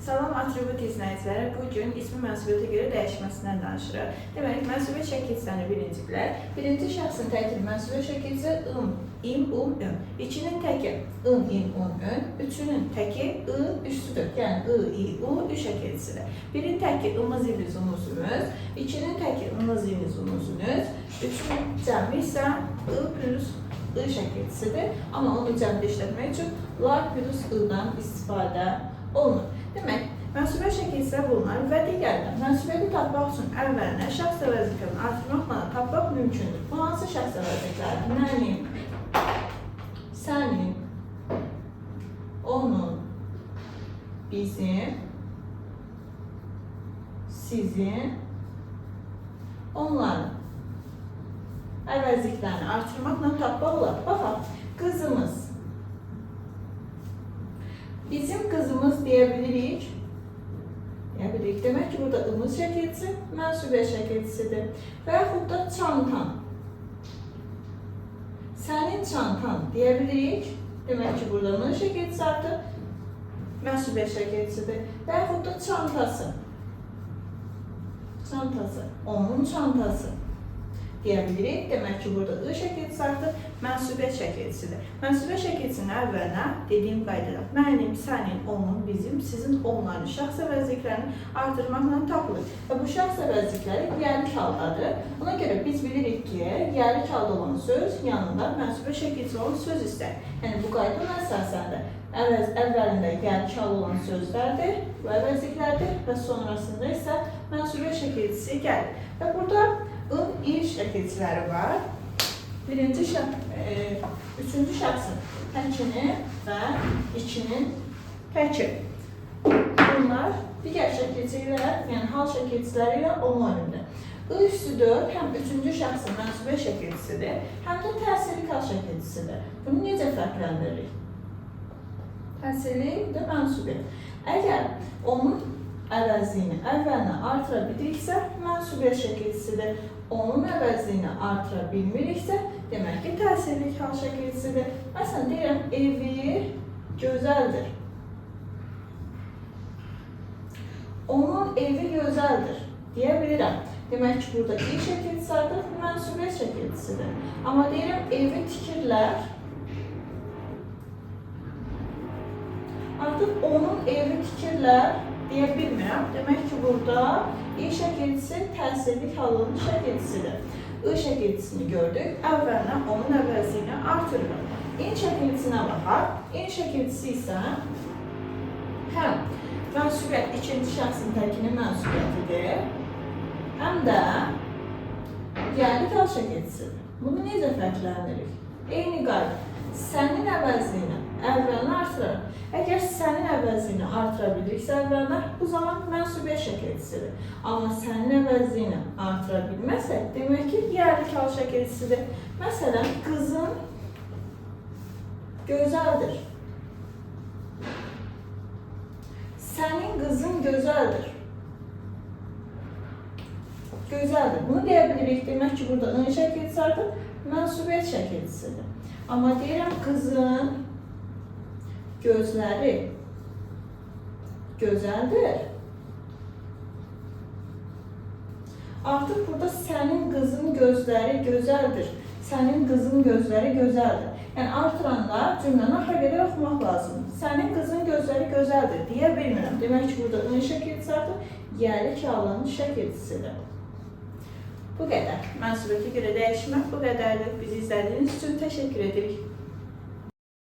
Salam atribut izləyiciləri, bugün ismi mənsubiyyətə görə dəyişməsindən danışırıq. Demək, mənsubiyyət şəkilçilərini bilinciklər. Birinci şəxsin təkil mənsubiyyət şəkilçisi ım, im, um, ün. İkinin təki ım, im, um, ün. Üçünün təki ı, üstüdür. Yəni ı, i, u, ü şəkilçisidir. Birin təki ımız, imiz, umuzumuz. İkinin təki ımız, imiz, umuzunuz. Üçünün cəmi isə ı plus ı şəkilçisidir. Amma onu cəmdə işlətmək üçün lar plus ı'dan istifadə olunur. Demək, mənsubiyyət şəkilçilər bunlar və digərlər. Mənsubiyyəti tapmaq üçün əvvəlinə şəxs və vəzifəni artırmaqla tapmaq mümkündür. Bu hansı şəxs və vəzifələrdir? Mənim, sənin, onun, bizim, sizin, onların əvəzliklərini artırmaqla tapmaq olar. Baxaq, qızımız. Bizim qızımız deyə bilirik. Demək ki, burada ımız şəkilçisi mənsubiyyət şəkilçisidir. Və yaxud da çantan. Sənin çantan deyə bilirik. Demək ki, burada ımız şəkilçisi artıq mənsubiyyət şəkilçisidir. Və yaxud da çantası. Çantası, onun çantası deyə bilirik. Demək ki, burada ı şəkilçisi artıq mənsubiyyət şəkilçisidir. Mənsubiyyət şəkilçisinin əvvəlinə dediyim qaydada mənim, sənin, onun, bizim, sizin, onların şəxs əvəzliklərini artırmaqla tapılır. Və bu şəxs əvəzlikləri yerlik haldadır. Ona görə biz bilirik ki, yerlik halda olan söz yanında mənsubiyyət şəkilçisi olan söz istər. Yəni bu qaydanın əsasında əvvəlində yerlik halda olan sözlərdir və əvəzliklərdir və sonrasında isə mənsubiyyət şəkilçisi gəlir. Və burada ın, il şəkilçiləri var. Üçüncü şəxsin təkini və ikinin təki. Bunlar digər şəkilçilər, yəni hal şəkilçiləri ilə omoнимdir. I üstü 4 həm üçüncü şəxsin mənsubiyyət şəkilçisidir, həm də təsirli hal şəkilçisidir. Bunu necə fərqləndiririk? Təsirli də mənsubiyyət. Əgər onun əvəzliyini əvvəlinə artıra biliriksə, mənsubiyyət şəkilçisidir. Onun əvəzliyini artıra bilmiriksə, demək ki, təsirli hal şəkilçisidir. Məsələn, deyirəm, evi gözəldir. Onun evi gözəldir deyə bilirəm. Demək ki, burada il şəkilçisi artıq mənsubiyyət şəkilçisidir. Amma deyirəm, evi tikirlər. Artıq onun evi tikirlər deyə bilmirəm. Demək ki, burada il şəkilçisi təsirli halın şəkilçisidir. I şəkilçisini gördük. Əvvəlinə onun əvəzliyini artırırıq. İn şəkilçisinə baxaq. İn şəkilçisi isə həm mənsubiyyət ikinci şəxsin təkinin mənsubiyyətidir, həm də yerlik hal şəkilçisidir. Bunu necə fərqləndirik? Eyni qayda. Sənin əvəzliyini əvvəlinə artırırıq. Əgər sənin əvəzliyini artıra biliriksə əvvəlinə, bu zaman mənsubiyyət şəkilçisidir. Amma sənin əvəzliyini artıra bilməsək, demək ki, yerlik hal şəkilçisidir. Məsələn, qızın gözəldir. Sənin qızın gözəldir. Gözəldir. Bunu deyə bilirik. Demək ki, burada ın şəkilçisi artıq mənsubiyyət şəkilçisidir. Amma deyirəm, qızın gözləri gözəldir. Artıq burada sənin qızın gözləri gözəldir. Sənin qızın gözləri gözəldir. Yəni, artıranda cümləni axıra qədər oxumaq lazımdır. Sənin qızın gözləri gözəldir deyə bilmirəm. Demək ki, burada ın şəkilçisi artıq yerlik halın şəkilçisidir. Bu qədər. Mənsubiyyətə görə dəyişmək bu qədərdir. Bizi izlədiyiniz üçün təşəkkür edirik.